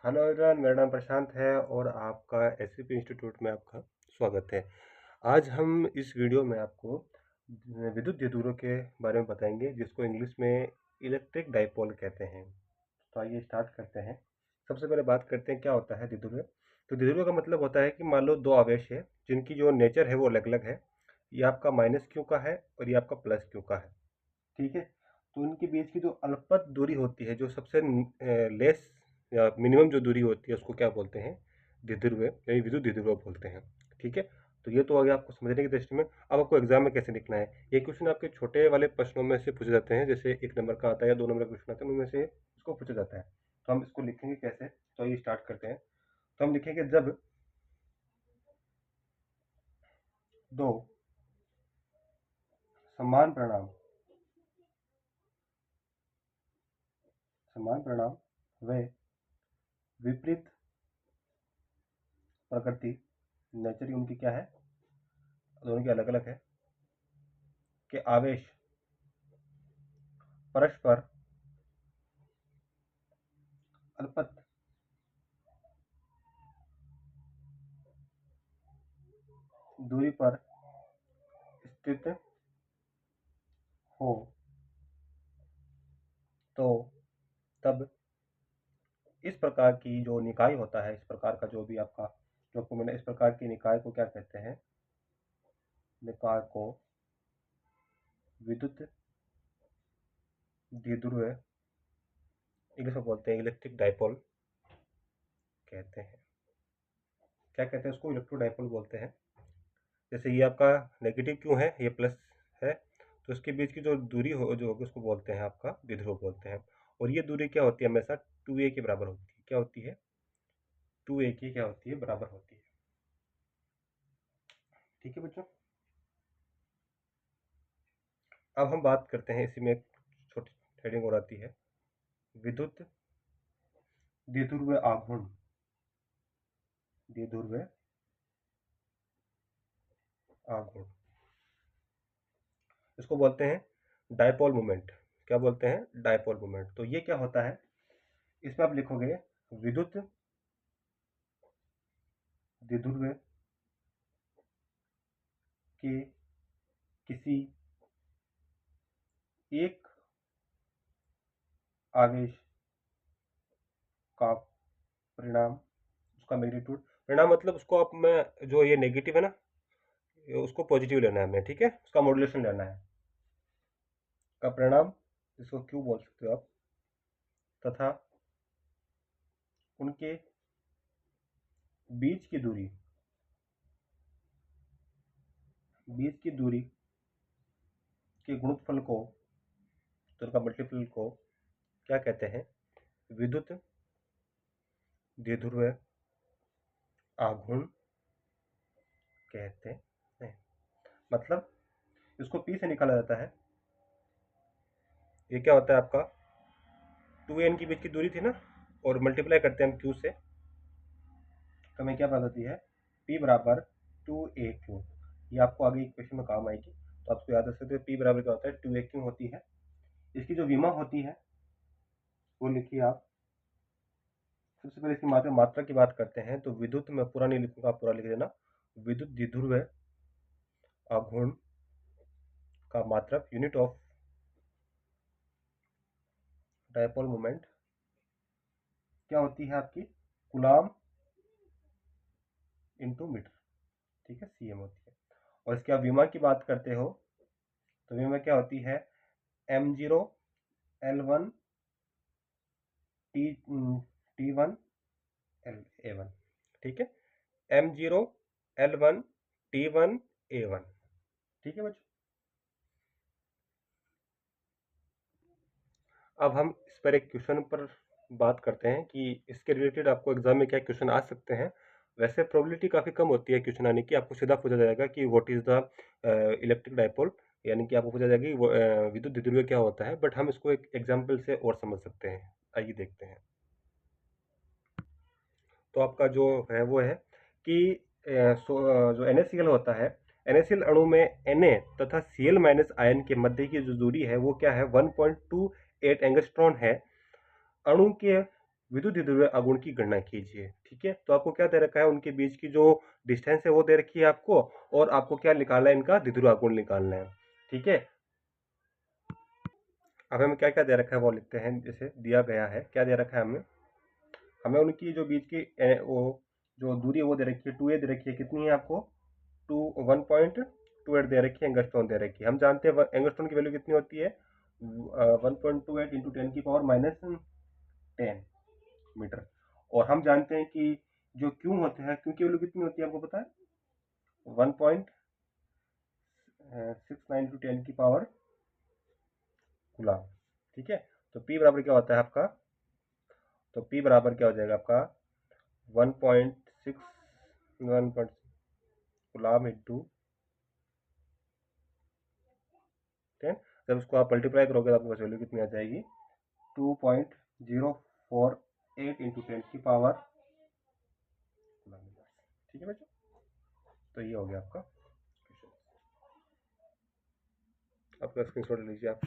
Hello everyone, मेरा नाम प्रशांत है और आपका एससीपी इंस्टीट्यूट में आपका स्वागत है। आज हम इस वीडियो में आपको विद्युत द्विध्रुवों के बारे में बताएंगे, जिसको इंग्लिश में इलेक्ट्रिक डाइपोल कहते हैं। तो आइए स्टार्ट करते हैं। सबसे पहले बात करते हैं क्या होता है द्विध्रुव। तो द्विध्रुव का मतलब होता है कि मान लो दो आवेश है जिनकी जो नेचर है वो अलग अलग है। ये आपका माइनस क्यू का है और ये आपका प्लस क्यू का है। ठीक है। तो इनके बीच की जो अल्पत दूरी होती है, जो सबसे लेस या मिनिमम जो दूरी होती है, उसको क्या बोलते हैं? द्विध्रुव यानी विद्युत द्विध्रुव बोलते हैं। ठीक है। तो ये तो आगे आपको समझने की दृष्टि में। अब आपको एग्जाम में कैसे लिखना है, ये क्वेश्चन आपके छोटे वाले प्रश्नों में से पूछे जाते हैं, जैसे 1 नंबर का आता है या 2 नंबर का क्वेश्चन आता है, उनमें से इसको पूछा जाता है। तो हम इसको लिखेंगे कैसे, तो ये स्टार्ट करते हैं। तो हम लिखेंगे जब दो समान परिणाम व विपरीत प्रकृति, नेचर उनकी क्या है, दोनों की अलग अलग है, कि आवेश परस्पर अल्पत दूरी पर स्थित हो, तो तब इस प्रकार की जो निकाय होता है, इस प्रकार का जो भी आपका जो आपको मैंने, इस प्रकार की निकाय को क्या कहते हैं? निकाय को विद्युत द्विध्रुव, इंग्लिश में बोलते हैं इलेक्ट्रिक डाइपोल कहते हैं। क्या कहते हैं उसको? इलेक्ट्रो डाइपोल बोलते हैं। जैसे ये आपका नेगेटिव क्यों है, ये प्लस है, तो इसके बीच की जो दूरी हो जो होगी उसको बोलते हैं आपका द्विध्रुव बोलते हैं। और ये दूरी क्या होती है? हमेशा 2a के बराबर होती है। क्या होती है? 2a की क्या होती है? बराबर होती है। ठीक है बच्चों। अब हम बात करते हैं, इसी में एक छोटी हेडिंग और आती है, विद्युत द्विध्रुव आघूर्ण। द्विध्रुव आघूर्ण, इसको बोलते हैं डायपोल मोमेंट। क्या बोलते हैं? Dipole moment. तो ये क्या होता है? इसमें आप लिखोगे विद्युत द्विध्रुव के किसी एक आवेश का परिणाम, उसका मैग्नीट्यूड, परिणाम मतलब उसको आप में जो ये नेगेटिव है ना, उसको पॉजिटिव लेना है हमें। ठीक है, उसका मॉड्यूलेशन लेना है, का परिणाम, इसको क्यों बोल सकते हो आप, तथा उनके बीच की दूरी, बीच की दूरी के गुणनफल को, तो उनका मल्टीपल को क्या कहते हैं? विद्युत द्विध्रुव आघूर्ण कहते हैं। मतलब इसको पी से निकाला जाता है। ये क्या होता है आपका? 2n के बीच की दूरी थी ना, और मल्टीप्लाई करते हैं हम q से, तो हमें क्या बात होती है? p बराबर 2aq। ये आपको आगे इक्वेशन में काम आएगी, तो आपको याद रख सकते हो p बराबर क्या होता है? 2aq होती है। इसकी जो विमा होती है वो लिखिए आप। सबसे पहले इसकी मात्रा की बात करते हैं, तो विद्युत में पूरा नहीं लिखूंगा, आप पूरा लिख देना। विद्युत द्विध्रुव आघूर्ण का मात्रक, यूनिट ऑफ डायपोल मोमेंट, क्या होती है आपकी? Coulomb into metre. ठीक है, सीएम होती है। और इसके आप विमा की बात करते हो, तो विमा क्या होती है? m0 L1 T1 A1। ठीक है, m0 L1 T1 A1। ठीक है बच्चों। अब हम इस पर एक क्वेश्चन पर बात करते हैं कि इसके रिलेटेड आपको एग्जाम में क्या क्वेश्चन आ सकते हैं। वैसे प्रोबेबिलिटी काफ़ी कम होती है क्वेश्चन आने की। आपको सीधा पूछा जाएगा कि what is the electric dipole, यानी कि आपको पूछा जाएगा कि विद्युत द्विध्रुव क्या होता है। बट हम इसको एक एग्जाम्पल से और समझ सकते हैं। आइए देखते हैं। तो आपका जो है वो है कि जो NaCl होता है, NaCl अणु में Na तथा Cl माइनस आयन के मध्य की जो दूरी है वो क्या है? 1.28 एंगस्ट्रॉन है। अणु के विद्युत द्विध्रुवीय आघूर्ण की गणना कीजिए। ठीक है, तो आपको क्या दे रखा है, उनके बीच की जो डिस्टेंस है वो दे रखी है आपको, और आपको क्या निकालना है, इनका द्विध्रुव आघूर्ण निकालना है। ठीक है, अब हमें क्या क्या दे रखा है वो लिखते हैं। जैसे दिया गया है, क्या दे रखा है हमें, हमें उनकी जो बीच की वो जो दूरी है वो दे रखी है 2a दे रखी है। कितनी है आपको, 1.28 दे रखी है, एंगस्ट्रॉन दे रखी है। हम जानते हैं एंगस्ट्रॉन की वैल्यू कितनी होती है, 1.28 इंटू 10⁻⁻10 मीटर। और हम जानते हैं कि जो क्यू होते हैं, क्यू की वैल्यू कितनी होती है आपको पता है, 1.69 इंटू 10 ठीक है, तो पी बराबर क्या होता है आपका, तो पी बराबर क्या हो जाएगा आपका 1.6 गुलाम इंटू 10। जब उसको आप मल्टीप्लाई करोगे तो आपके पास वैल्यू कितनी आ जाएगी, 2.048 इंटू 10 गुलाम। ठीक है बच्चों, तो ये हो गया आपका क्वेश्चन। आपका स्क्रीन शॉट लीजिए आप।